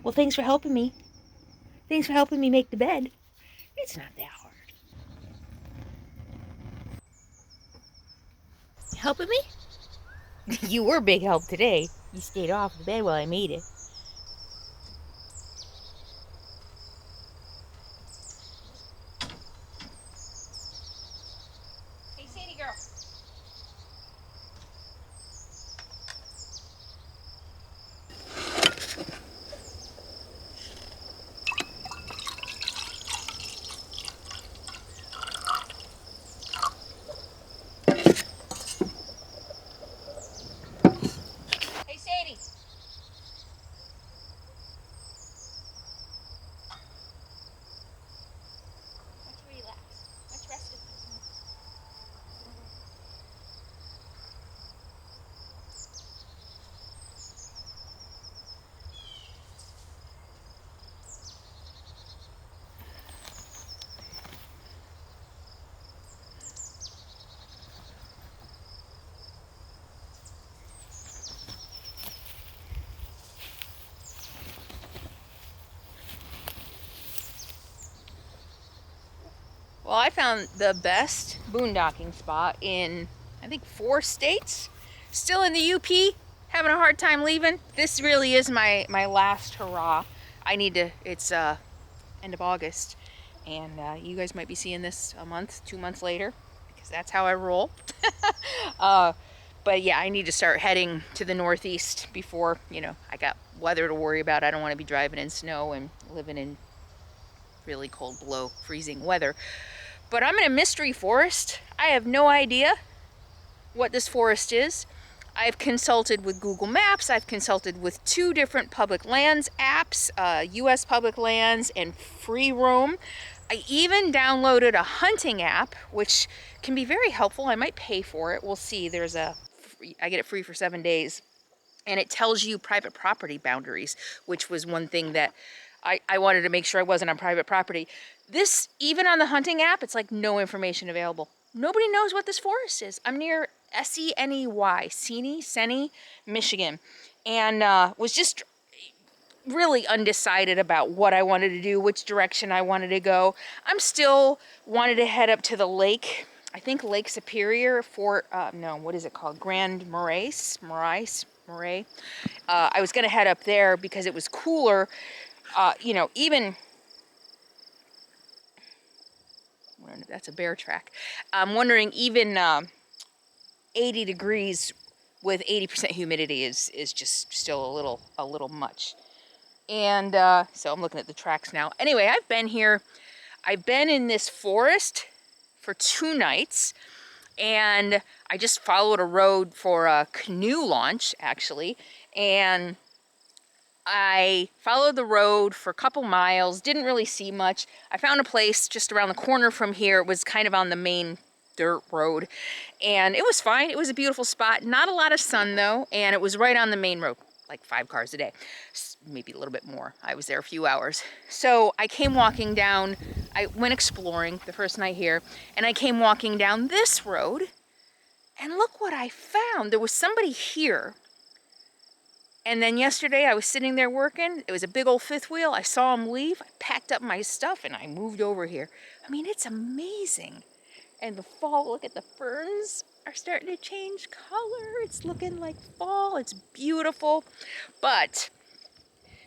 Well, thanks for helping me. Thanks for helping me make the bed. It's not that hard. Helping me? You were a big help today. You stayed off the bed while I made it. Hey, Sadie girl. Hey, Sadie. Let's relax. Let's rest with you. Well, I found the best boondocking spot in, I think, 4 states. Still in the UP, having a hard time leaving. This really is my last hurrah. I need to, it's end of August, and you guys might be seeing this a month, 2 months later, because that's how I roll. But yeah, I need to start heading to the Northeast before, you know, I got weather to worry about. I don't want to be driving in snow and living in really cold, below freezing weather. But I'm in a mystery forest. I have no idea what this forest is. I've consulted with Google Maps. I've consulted with 2 different public lands apps, US Public Lands and Free Roam. I even downloaded a hunting app, which can be very helpful. I might pay for it. We'll see. I get it free for 7 days. And it tells you private property boundaries, which was one thing that I wanted to make sure I wasn't on private property. This, even on the hunting app, it's like no information available. Nobody knows what this forest is. I'm near Seney, Michigan, and was just really undecided about what I wanted to do, which direction I wanted to go. I'm still wanted to head up to the lake. I think Lake Superior for, no, what is it called? Grand Marais. I was going to head up there because it was cooler. You know, even, that's a bear track. I'm wondering even 80 degrees with 80% humidity is just still a little much. And so I'm looking at the tracks now. Anyway, I've been here. I've been in this forest for 2 nights, and I just followed a road for a canoe launch, actually, and I followed the road for a couple miles, didn't really see much. I found a place just around the corner from here. It was kind of on the main dirt road, and it was fine. It was a beautiful spot. Not a lot of sun, though, and it was right on the main road, like 5 cars a day, maybe a little bit more. I was there a few hours. So I came walking down, I went exploring the first night here, and I came walking down this road, and look what I found. There was somebody here. And then yesterday I was sitting there working. It was a big old 5th wheel. I saw him leave. I packed up my stuff and I moved over here. I mean, it's amazing. And the fall, look at the ferns are starting to change color. It's looking like fall. It's beautiful. But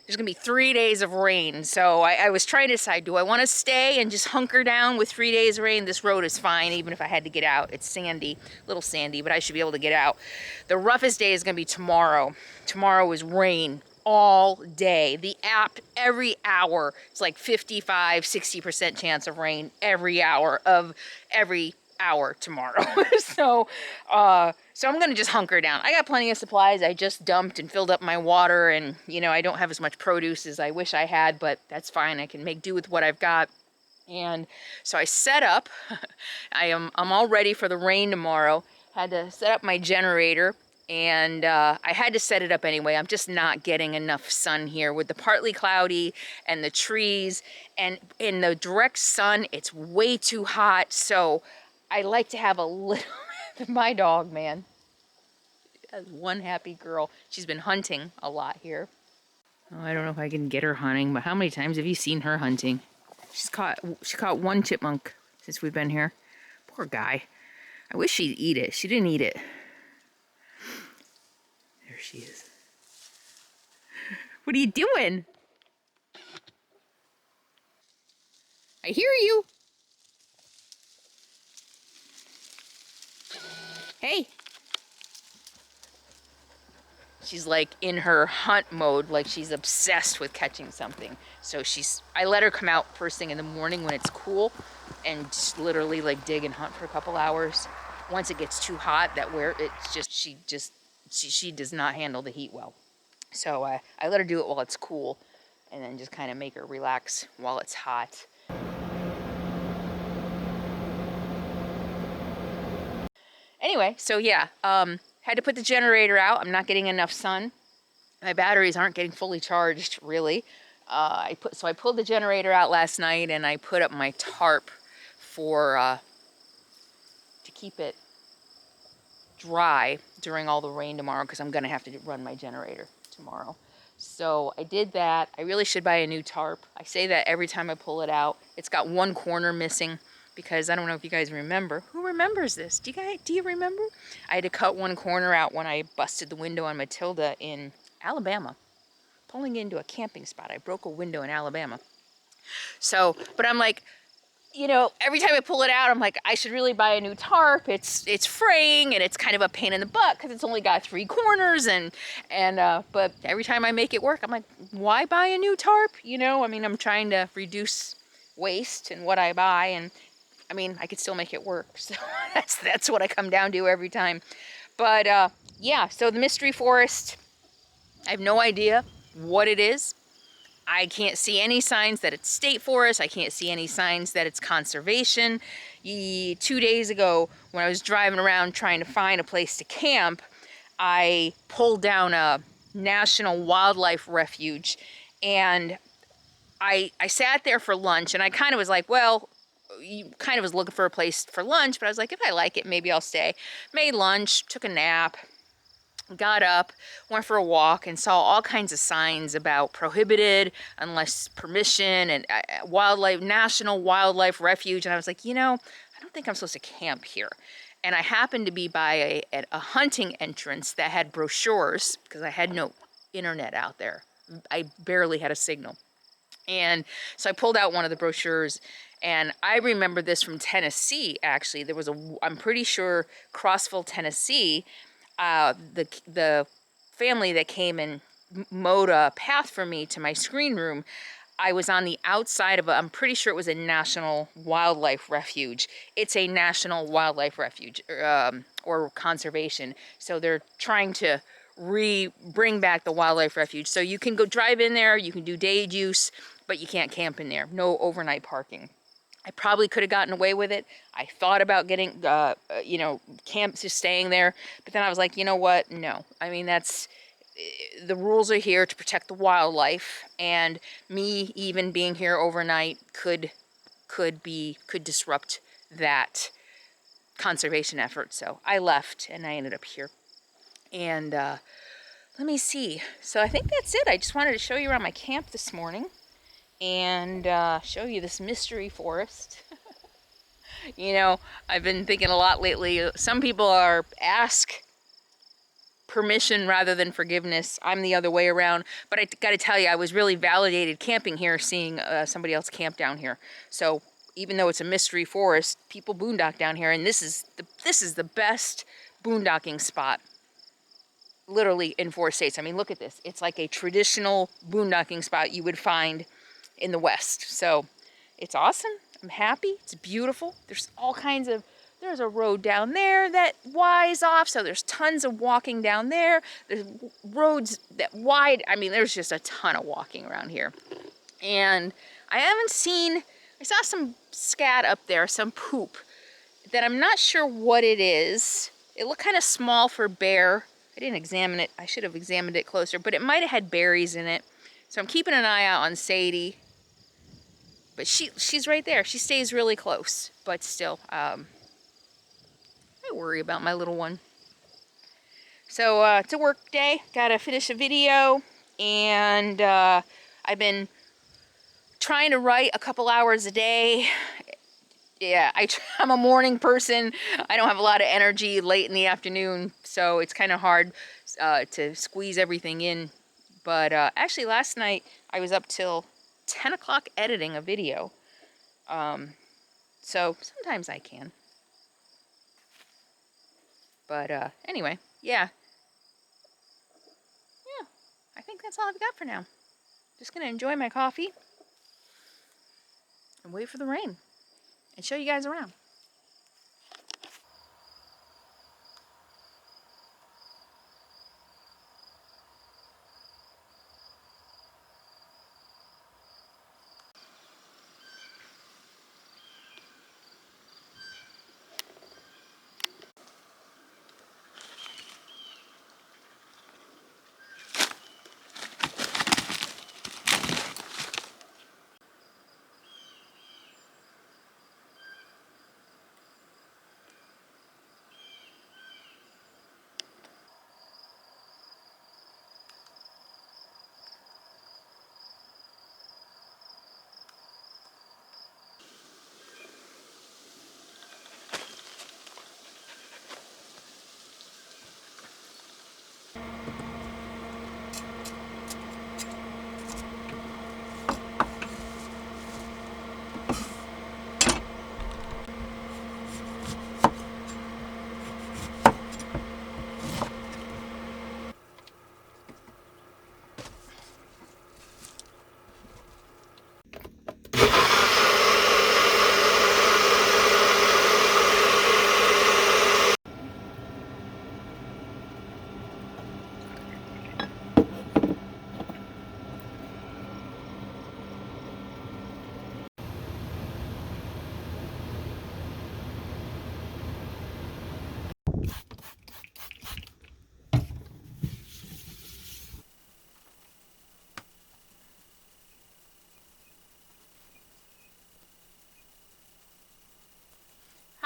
there's going to be 3 days of rain. So I was trying to decide, do I want to stay and just hunker down with 3 days of rain? This road is fine, even if I had to get out. It's sandy, a little sandy, but I should be able to get out. The roughest day is going to be tomorrow. Tomorrow is rain all day. The app, every hour, it's like 55, 60% chance of rain every hour of every hour tomorrow. So I'm gonna just hunker down. I got plenty of supplies. I just dumped and filled up my water, and you know, I don't have as much produce as I wish I had, but that's fine. I can make do with what I've got. And so I set up. I'm all ready for the rain tomorrow. Had to set up my generator, and I had to set it up anyway. I'm just not getting enough sun here with the partly cloudy and the trees, and in the direct sun it's way too hot. So I like to have a little. My dog, man, that's one happy girl. She's been hunting a lot here. Oh, I don't know if I can get her hunting, but how many times have you seen her hunting? She caught one chipmunk since we've been here. Poor guy. I wish she'd eat it. She didn't eat it. There she is. What are you doing? I hear you. Hey. She's like in her hunt mode, like she's obsessed with catching something. So I let her come out first thing in the morning when it's cool and just literally like dig and hunt for a couple hours. Once it gets too hot, she does not handle the heat well. So I let her do it while it's cool and then just kind of make her relax while it's hot. Anyway, so yeah, had to put the generator out. I'm not getting enough sun. My batteries aren't getting fully charged, really. So I pulled the generator out last night and I put up my tarp to keep it dry during all the rain tomorrow because I'm gonna have to run my generator tomorrow. So I did that. I really should buy a new tarp. I say that every time I pull it out. It's got one corner missing because I don't know if you guys remember. Who remembers this? Do you remember? I had to cut one corner out when I busted the window on Matilda in Alabama. Pulling into a camping spot. I broke a window in Alabama. So, but I'm like, you know, every time I pull it out, I'm like, I should really buy a new tarp. It's fraying and it's kind of a pain in the butt because it's only got 3 corners but every time I make it work, I'm like, why buy a new tarp? You know, I mean, I'm trying to reduce waste in what I buy, and I mean, I could still make it work. So that's what I come down to every time. But yeah, so the mystery forest, I have no idea what it is. I can't see any signs that it's state forest. I can't see any signs that it's conservation. 2 days ago, when I was driving around trying to find a place to camp, I pulled down a national wildlife refuge, and I sat there for lunch, and I kind of was like, well, you kind of was looking for a place for lunch, but I was like, if I like it, maybe I'll stay. Made lunch, took a nap, got up, went for a walk, and saw all kinds of signs about prohibited unless permission and national wildlife refuge. And I was like, you know, I don't think I'm supposed to camp here. And I happened to be by a hunting entrance that had brochures because I had no internet out there. I barely had a signal. And so I pulled out one of the brochures, and I remember this from Tennessee, actually. There was I'm pretty sure Crossville, Tennessee, the family that came and mowed a path for me to my screen room, I was on the outside of I'm pretty sure it was a national wildlife refuge. It's a national wildlife refuge or conservation. So they're trying to bring back the wildlife refuge. So you can go drive in there, you can do day use, but you can't camp in there. No overnight parking. I probably could have gotten away with it. I thought about getting, camp, just staying there. But then I was like, you know what? No. I mean, the rules are here to protect the wildlife. And me even being here overnight could disrupt that conservation effort. So I left and I ended up here. And let me see. So I think that's it. I just wanted to show you around my camp this morning and show you this mystery forest. You know, I've been thinking a lot lately. Some people ask permission rather than forgiveness. I'm the other way around. But I got to tell you, I was really validated camping here, seeing somebody else camp down here. So even though it's a mystery forest, people boondock down here, and this is the best boondocking spot, literally in 4 states. I mean, look at this. It's like a traditional boondocking spot you would find in the West. So it's awesome. I'm happy. It's beautiful. There's there's a road down there that wise off. So there's tons of walking down there. There's roads that wide. I mean, there's just a ton of walking around here. And I saw some scat up there, some poop that I'm not sure what it is. It looked kind of small for bear. I didn't examine it. I should have examined it closer, but it might have had berries in it. So I'm keeping an eye out on Sadie. But she's right there. She stays really close. But still, I worry about my little one. So it's a work day. Gotta finish a video. and I've been trying to write a couple hours a day. Yeah, I'm a morning person. I don't have a lot of energy late in the afternoon, so it's kind of hard to squeeze everything in. But actually last night I was up till 10 o'clock editing a video. So sometimes I can. But anyway, yeah. Yeah, I think that's all I've got for now. Just gonna enjoy my coffee and wait for the rain and show you guys around.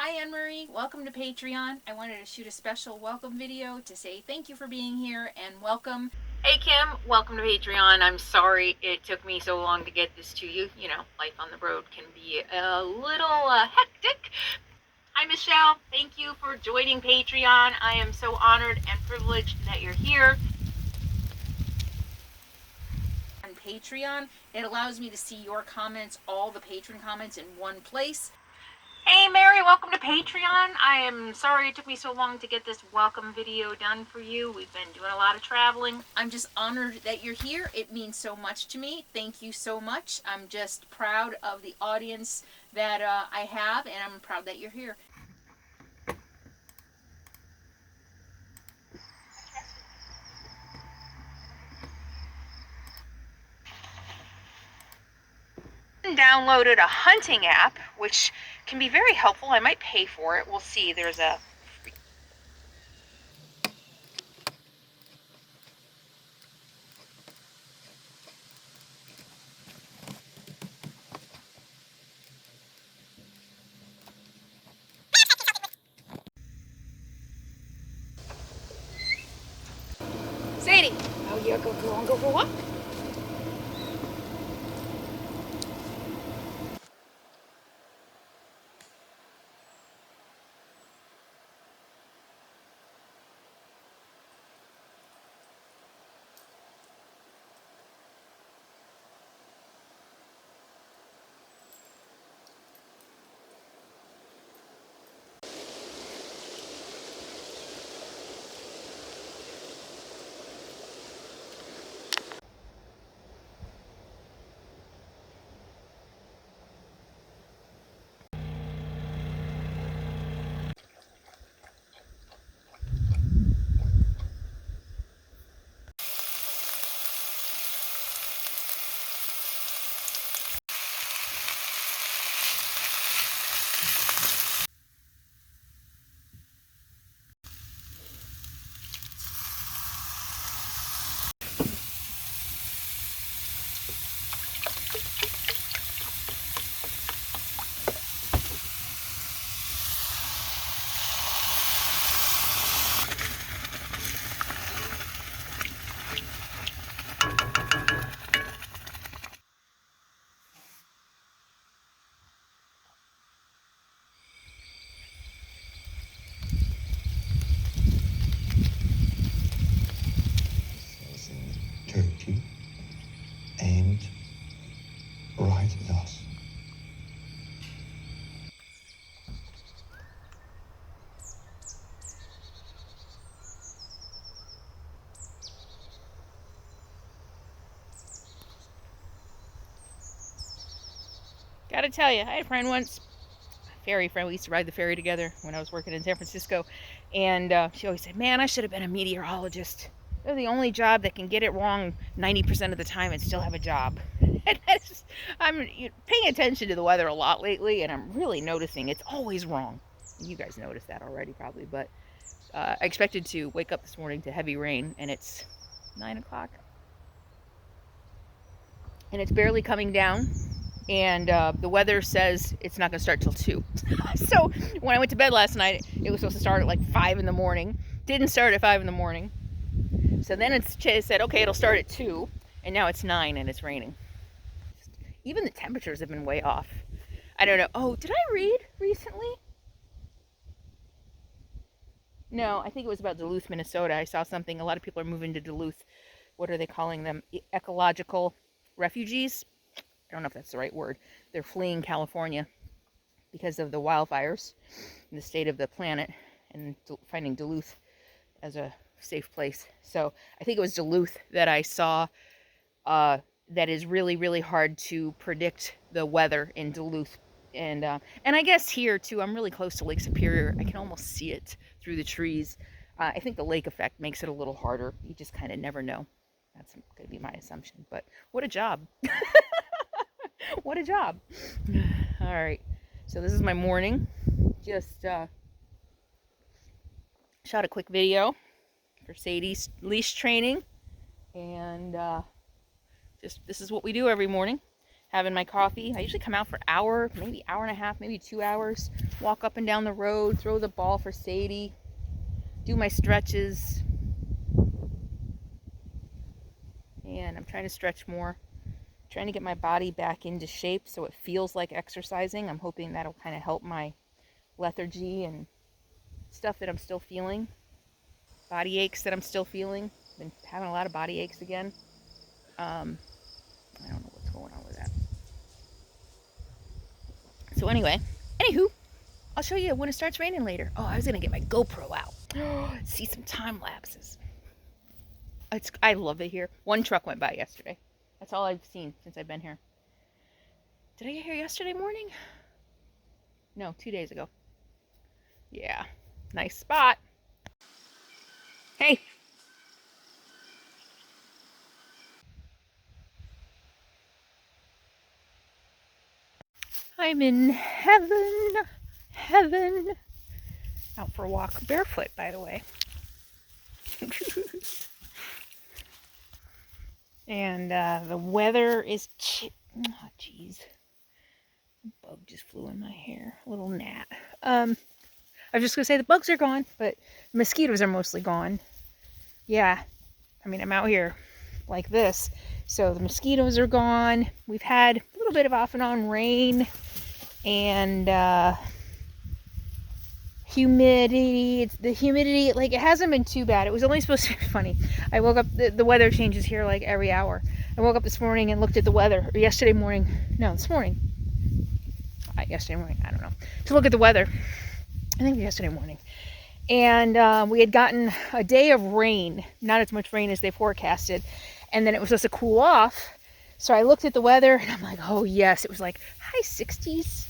Hi Anne-Marie, welcome to Patreon. I wanted to shoot a special welcome video to say thank you for being here and welcome. Hey Kim, welcome to Patreon. I'm sorry it took me so long to get this to you. You know, life on the road can be a little hectic. Hi Michelle, thank you for joining Patreon. I am so honored and privileged that you're here. On Patreon, it allows me to see your comments, all the patron comments in one place. Hey Mary, welcome to Patreon. I am sorry it took me so long to get this welcome video done for you. We've been doing a lot of traveling. I'm just honored that you're here. It means so much to me. Thank you so much. I'm just proud of the audience that I have, and I'm proud that you're here. Downloaded a hunting app, which can be very helpful. I might pay for it. We'll see. There's a Sadie, oh, you go for a walk? sometimes it does. Gotta tell you, I had a friend once, a ferry friend. We used to ride the ferry together when I was working in San Francisco. And she always said, man, I should have been a meteorologist. They're the only job that can get it wrong 90% of the time and still have a job. And I'm paying attention to the weather a lot lately, and I'm really noticing it's always wrong. You guys noticed that already probably, but I expected to wake up this morning to heavy rain, and it's 9 o'clock. And it's barely coming down. And the weather says it's not going to start till 2. So when I went to bed last night, it was supposed to start at like 5 in the morning. Didn't start at 5 in the morning. So then it said, okay, it'll start at 2. And now it's 9 and it's raining. Even the temperatures have been way off. I don't know. Oh, did I read recently? No, I think it was about Duluth, Minnesota. I saw something. A lot of people are moving to Duluth. What are they calling them? Ecological refugees? I don't know if that's the right word. They're fleeing California because of the wildfires in the state of the planet and finding Duluth as a safe place. So I think it was Duluth that I saw that is really, really hard to predict the weather in Duluth. And I guess here too, I'm really close to Lake Superior. I can almost see it through the trees. I think the lake effect makes it a little harder. You just kind of never know. That's going to be my assumption. But what a job. What a job. All right. So this is my morning. Just shot a quick video for Sadie's leash training. And just this is what we do every morning. Having my coffee. I usually come out for an hour, maybe hour and a half, maybe 2 hours. Walk up and down the road, throw the ball for Sadie. Do my stretches. And I'm trying to stretch more. Trying to get my body back into shape so it feels like exercising. I'm hoping that'll kind of help my lethargy and stuff that I'm still feeling. Body aches that I'm still feeling. Been having a lot of body aches again. I don't know what's going on with that. So anyway, anywho, I'll show you when it starts raining later. Oh, I was gonna get my GoPro out. See some time lapses. I love it here. One truck went by yesterday. That's all I've seen since I've been here. Did I get here yesterday morning? No, 2 days ago. Yeah, nice spot. Hey. I'm in heaven. Heaven. Out for a walk barefoot, by the way. And the weather is oh jeez, a bug just flew in my hair, a little gnat. I was just gonna say the bugs are gone, but the mosquitoes are mostly gone. Yeah, I mean I'm out here like this, so the mosquitoes are gone. We've had a little bit of off and on rain and humidity. The humidity, like, it hasn't been too bad. It was only supposed to be funny. I woke up, the weather changes here like every hour. I woke up this morning and looked at the weather, or yesterday morning, no, this morning. Yesterday morning, I don't know. To look at the weather, I think yesterday morning. And we had gotten a day of rain, not as much rain as they forecasted. And then it was supposed to cool off. So I looked at the weather and I'm like, oh yes, it was like high 60s.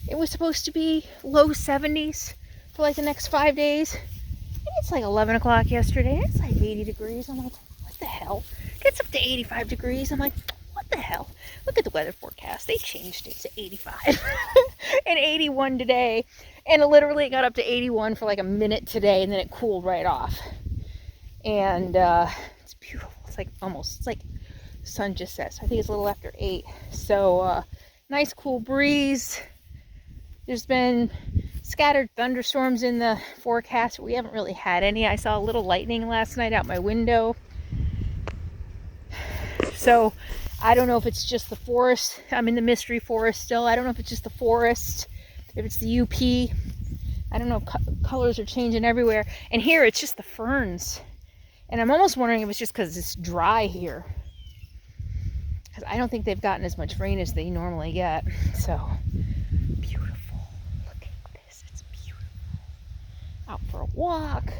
It was supposed to be low 70s for like the next 5 days. And it's like 11 o'clock yesterday. And it's like 80 degrees. I'm like, what the hell? It gets up to 85 degrees. I'm like, what the hell? Look at the weather forecast. They changed it to 85 and 81 today. And it literally got up to 81 for like a minute today. And then it cooled right off. And it's beautiful. It's like almost, it's like the sun just set. So I think it's a little after 8. So nice cool breeze. There's been scattered thunderstorms in the forecast, but we haven't really had any. I saw a little lightning last night out my window. So I don't know if it's just the forest. I'm in the mystery forest still. I don't know if it's just the forest, if it's the UP. I don't know. Colors are changing everywhere. And here it's just the ferns. And I'm almost wondering if it's just because it's dry here. because I don't think they've gotten as much rain as they normally get. So beautiful. Look at this. It's beautiful. Out for a walk.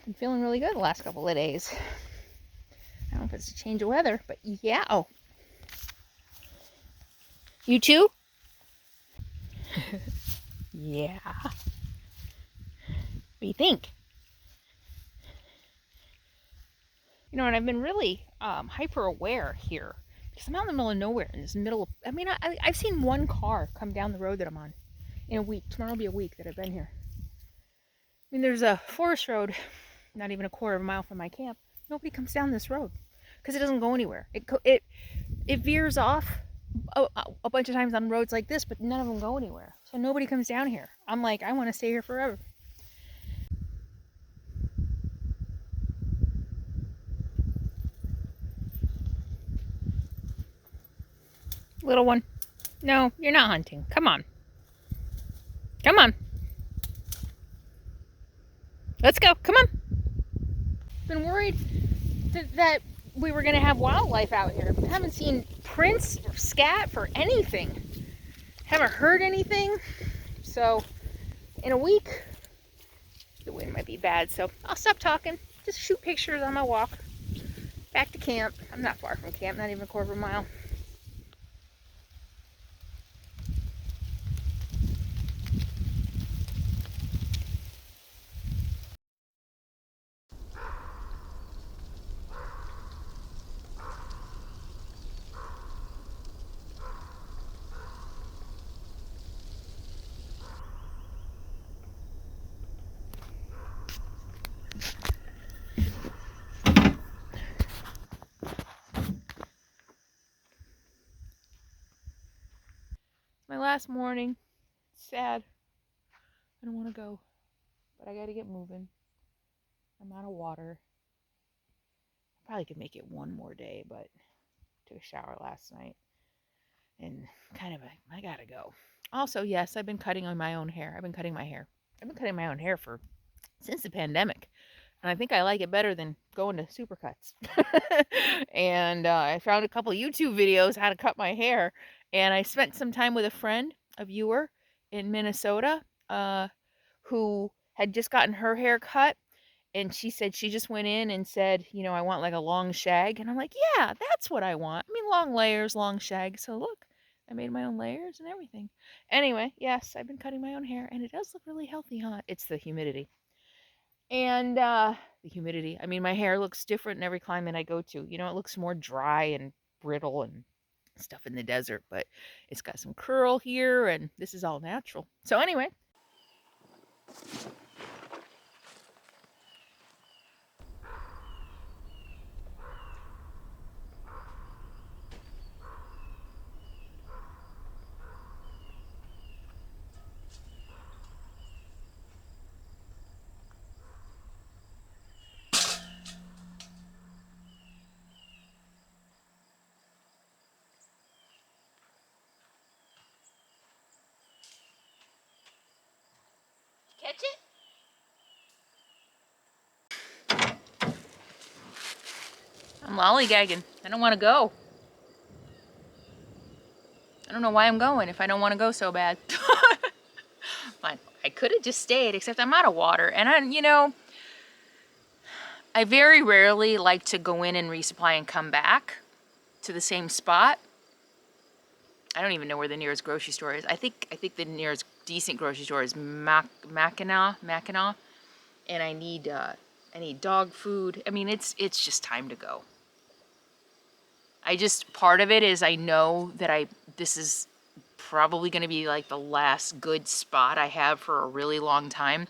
I'm feeling really good the last couple of days. I don't know if it's a change of weather, but yeah. Oh, you too? Yeah. What do you think? You know, and I've been really hyper aware here because I'm out in the middle of nowhere in this middle of, I mean, I've seen one car come down the road that I'm on in a week. Tomorrow will be a week that I've been here. I mean, there's a forest road, not even a quarter of a mile from my camp. Nobody comes down this road because it doesn't go anywhere. It veers off a bunch of times on roads like this, but none of them go anywhere. So nobody comes down here. I'm like, I want to stay here forever. Little one. No, you're not hunting. Come on. Come on. Let's go. Come on. Been worried that we were going to have wildlife out here. Haven't seen prints or scat for anything. Haven't heard anything. So, in a week, the wind might be bad. So, I'll stop talking. Just shoot pictures on my walk. Back to camp. I'm not far from camp, not even a quarter of a mile. My last morning. Sad. I don't want to go. But I got to get moving. I'm out of water. I probably could make it one more day, but took a shower last night. And kind of I gotta go. Also, yes, I've been cutting on my own hair. I've been cutting my hair. I've been cutting my own hair since the pandemic. And I think I like it better than going to Supercuts. And I found a couple of YouTube videos how to cut my hair. And I spent some time with a friend, a viewer in Minnesota, who had just gotten her hair cut. And she said she just went in and said, you know, I want like a long shag. And I'm like, yeah, that's what I want. I mean, long layers, long shag. So look, I made my own layers and everything. Anyway, yes, I've been cutting my own hair and it does look really healthy, huh? It's the humidity. And the humidity. I mean, my hair looks different in every climate I go to. You know, it looks more dry and brittle and stuff in the desert, but it's got some curl here and this is all natural. So anyway. Catch it? I'm lollygagging. I don't want to go. I don't know why I'm going if I don't want to go so bad. I could have just stayed, except I'm out of water. And you know, I very rarely like to go in and resupply and come back to the same spot. I don't even know where the nearest grocery store is. I think the nearest decent grocery store is Mackinac, and I need dog food. I mean, it's just time to go. Part of it is I know that this is probably going to be like the last good spot I have for a really long time.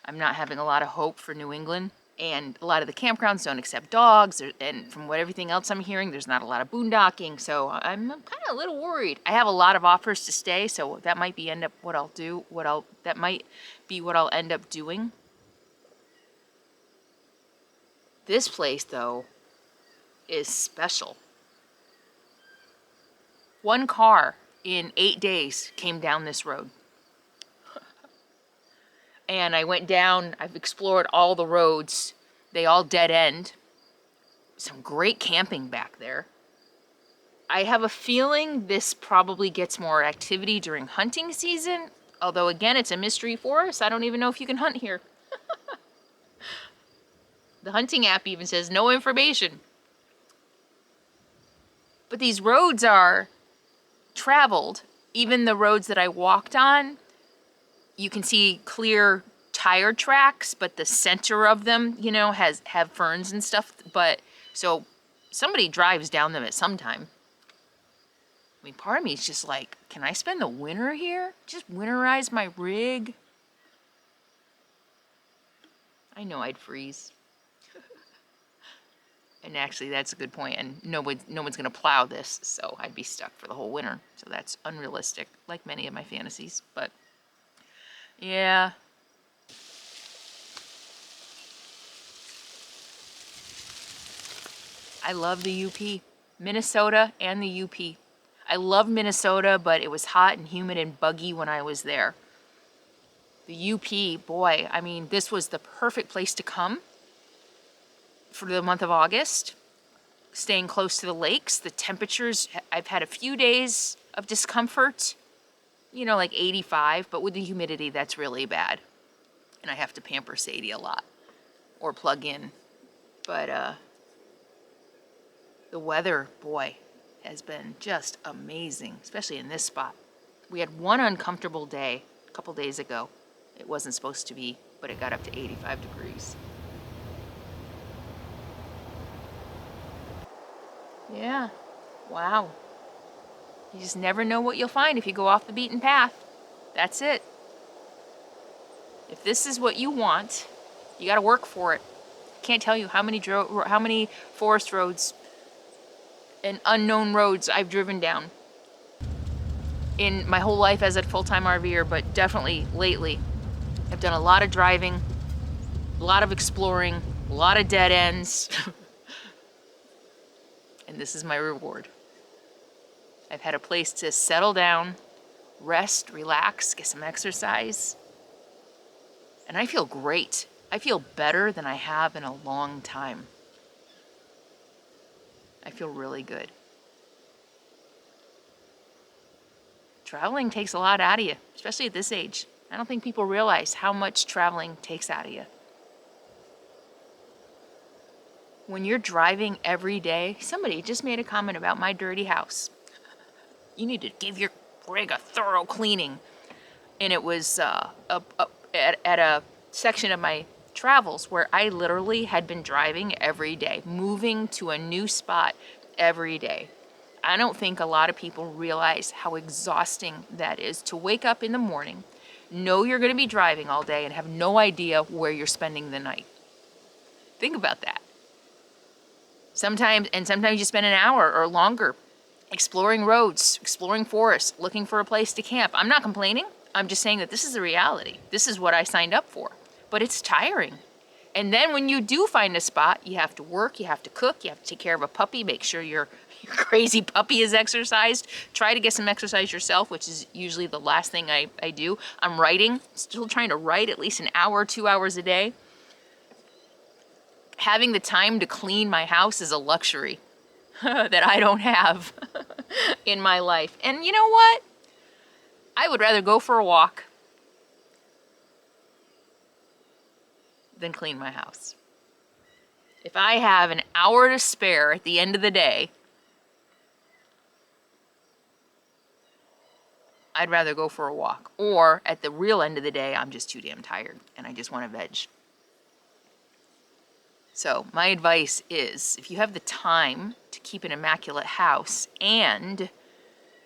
I'm not having a lot of hope for New England. And a lot of the campgrounds don't accept dogs, and from everything else I'm hearing, there's not a lot of boondocking, so I'm kind of a little worried. I have a lot of offers to stay, so that might be what I'll end up doing. This place, though, is special. One car in 8 days came down this road. And I went down, I've explored all the roads. They all dead end. some great camping back there. I have a feeling this probably gets more activity during hunting season. Although, again, it's a mystery forest. I don't even know if you can hunt here. The hunting app even says no information. But these roads are traveled. Even the roads that I walked on, you can see clear tire tracks, but the center of them, you know, have ferns and stuff. But so somebody drives down them at some time. I mean, part of me is just like, can I spend the winter here? Just winterize my rig? I know I'd freeze. And actually, that's a good point. And no one's gonna plow this, so I'd be stuck for the whole winter. So that's unrealistic, like many of my fantasies. But yeah. I love the UP, Minnesota and the UP. I love Minnesota, but it was hot and humid and buggy when I was there. The UP, boy, I mean, this was the perfect place to come for the month of August. Staying close to the lakes, the temperatures, I've had a few days of discomfort, you know, like 85, but with the humidity, that's really bad. And I have to pamper Sadie a lot or plug in. But the weather, boy, has been just amazing, especially in this spot. We had one uncomfortable day a couple days ago. It wasn't supposed to be, but it got up to 85 degrees. Yeah, wow. You just never know what you'll find if you go off the beaten path. That's it. If this is what you want, you gotta work for it. Can't tell you how many forest roads and unknown roads I've driven down in my whole life as a full-time RVer, but definitely lately. I've done a lot of driving, a lot of exploring, a lot of dead ends. And this is my reward. I've had a place to settle down, rest, relax, get some exercise. And I feel great. I feel better than I have in a long time. I feel really good. Traveling takes a lot out of you, especially at this age. I don't think people realize how much traveling takes out of you. When you're driving every day, somebody just made a comment about my dirty house. You need to give your rig a thorough cleaning. And it was at a section of my travels where I literally had been driving every day, moving to a new spot every day. I don't think a lot of people realize how exhausting that is to wake up in the morning, know you're going to be driving all day, and have no idea where you're spending the night. Think about that. Sometimes you spend an hour or longer exploring roads, exploring forests, looking for a place to camp. I'm not complaining. I'm just saying that this is the reality. This is what I signed up for. But it's tiring. And then when you do find a spot, you have to work, you have to cook, you have to take care of a puppy, make sure your crazy puppy is exercised. Try to get some exercise yourself, which is usually the last thing I do. I'm writing, still trying to write at least an hour, 2 hours a day. Having the time to clean my house is a luxury that I don't have in my life. And you know what? I would rather go for a walk than clean my house. If I have an hour to spare at the end of the day, I'd rather go for a walk. Or at the real end of the day, I'm just too damn tired and I just want to veg. So my advice is, if you have the time to keep an immaculate house and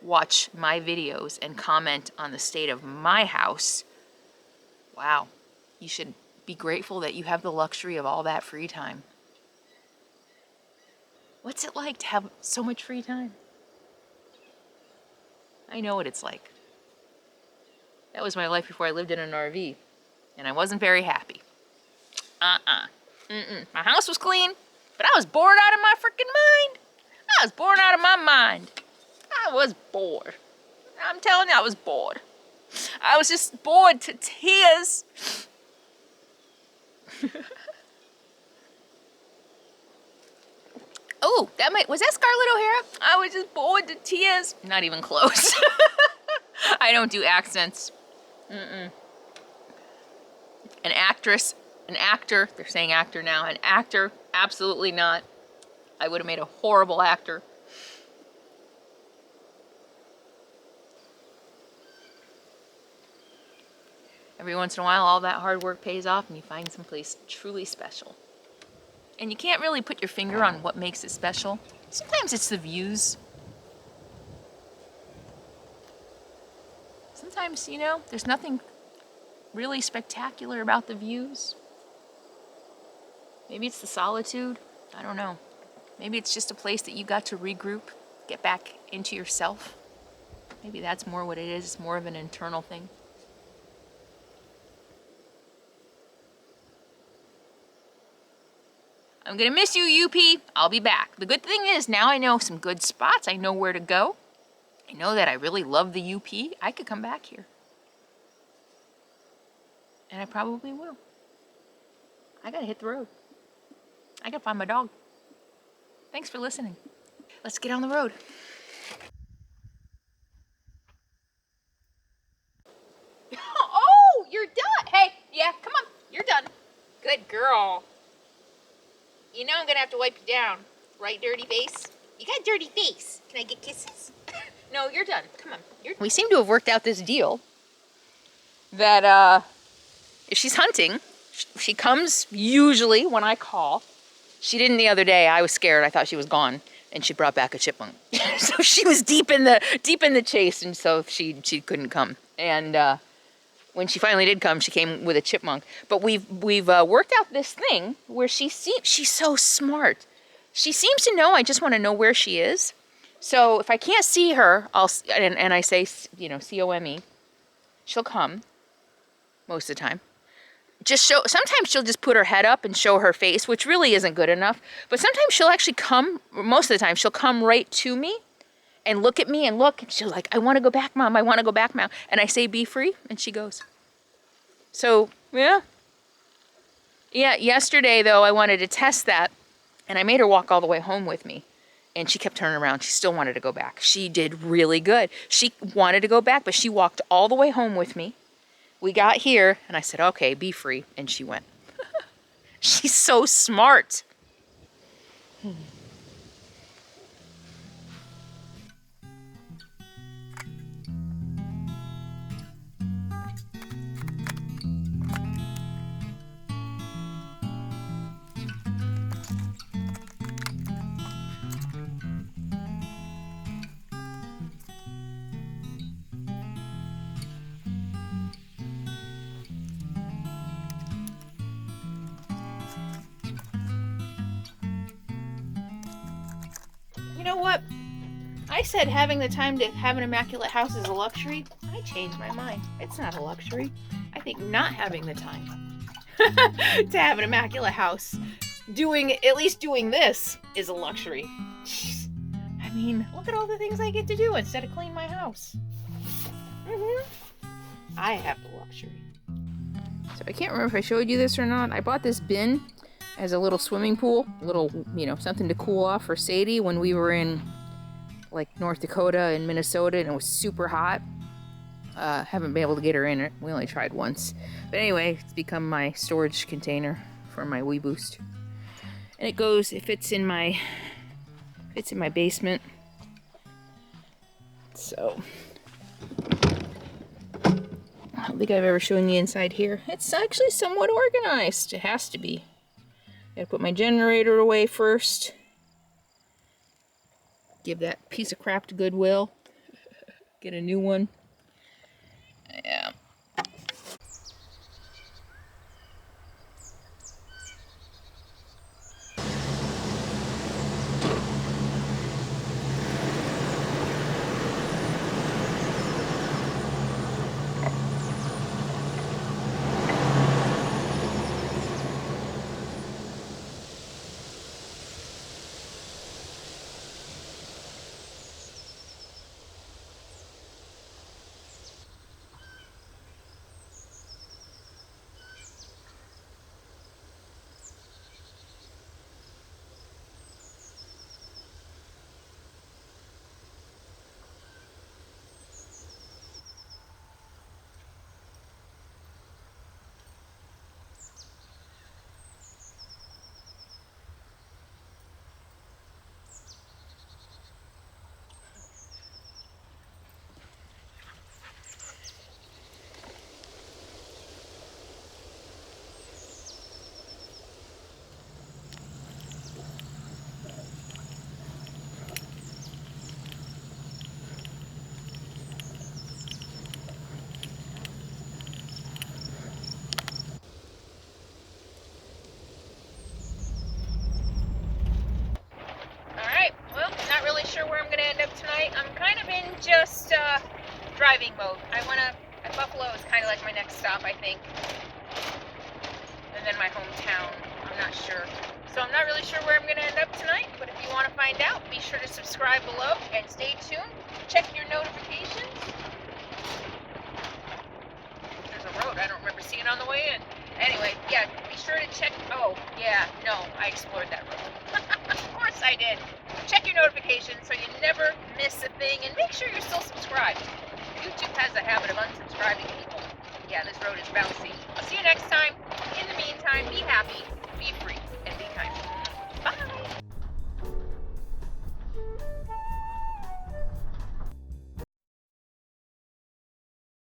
watch my videos and comment on the state of my house, wow, you should be grateful that you have the luxury of all that free time. What's it like to have so much free time? I know what it's like. That was my life before I lived in an RV, and I wasn't very happy. My house was clean, but I was bored out of my freaking mind. I was bored out of my mind. I was bored. I'm telling you, I was bored. I was just bored to tears. Oh, was that Scarlett O'Hara? I was just bored to tears. Not even close. I don't do accents. Mm-mm. An actress, an actor, they're saying actor now, an actor, absolutely not. I would have made a horrible actor. Every once in a while, all that hard work pays off and you find someplace truly special. And you can't really put your finger on what makes it special. Sometimes it's the views. Sometimes, you know, there's nothing really spectacular about the views. Maybe it's the solitude. I don't know. Maybe it's just a place that you got to regroup, get back into yourself. Maybe that's more what it is. It's more of an internal thing. I'm gonna miss you, UP. I'll be back. The good thing is now I know some good spots. I know where to go. I know that I really love the UP. I could come back here. And I probably will. I gotta hit the road. I gotta find my dog. Thanks for listening. Let's get on the road. Oh, you're done. Hey, yeah, come on. You're done. Good girl. You know I'm gonna have to wipe you down. Right, dirty face? You got a dirty face. Can I get kisses? No, you're done. Come on. We seem to have worked out this deal that if she's hunting, she comes usually when I call. She didn't the other day. I was scared. I thought she was gone, and she brought back a chipmunk. So she was deep in the chase, and so she couldn't come. And when she finally did come, she came with a chipmunk. But we've worked out this thing where she's so smart. She seems to know I just want to know where she is. So if I can't see her, and I say, you know, COME, she'll come most of the time. Sometimes she'll just put her head up and show her face, which really isn't good enough. But sometimes she'll actually come, most of the time, she'll come right to me and look at me and look. And she's like, I want to go back, Mom. I want to go back, Mom. And I say, be free. And she goes. So, yeah. Yeah, yesterday, though, I wanted to test that. And I made her walk all the way home with me. And she kept turning around. She still wanted to go back. She did really good. She wanted to go back, but she walked all the way home with me. We got here, and I said, okay, be free. And she went. She's so smart. You know what? I said having the time to have an immaculate house is a luxury. I changed my mind. It's not a luxury. I think not having the time to have an immaculate house, at least doing this, is a luxury. Jeez. I mean, look at all the things I get to do instead of clean my house. I have the luxury. So I can't remember if I showed you this or not. I bought this bin as a little swimming pool, a little, you know, something to cool off for Sadie when we were in, like, North Dakota and Minnesota, and it was super hot. Haven't been able to get her in it. We only tried once. But anyway, it's become my storage container for my Wii Boost. And it fits in my basement. So, I don't think I've ever shown you inside here. It's actually somewhat organized. It has to be. Gotta put my generator away first. Give that piece of crap to Goodwill. Get a new one. Yeah. just driving mode. Buffalo is kind of like my next stop, I think. And then my hometown, I'm not sure. So I'm not really sure where I'm going to end up tonight, but if you want to find out, be sure to subscribe below and stay tuned. Check your notifications. There's a road, I don't remember seeing it on the way in. Anyway, yeah, be sure to check. Oh, yeah, no, I explored that road. Of course I did. Check your notifications so you never miss a thing, and make sure you're still subscribed. YouTube has a habit of unsubscribing people. Yeah, this road is bouncy.